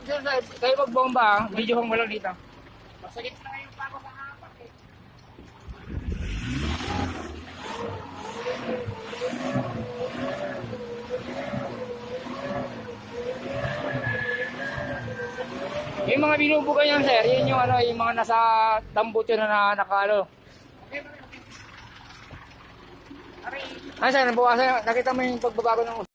sir, kayo magbomba ha. Video kong walang dito. Masagit na kayo pa ako kahapak eh. Yung mga binubugan yan sir, yun yung ano, yung mga nasa tambutso na nakalo. Ay sir, nabawasan, nakita mo yung pagbabago ng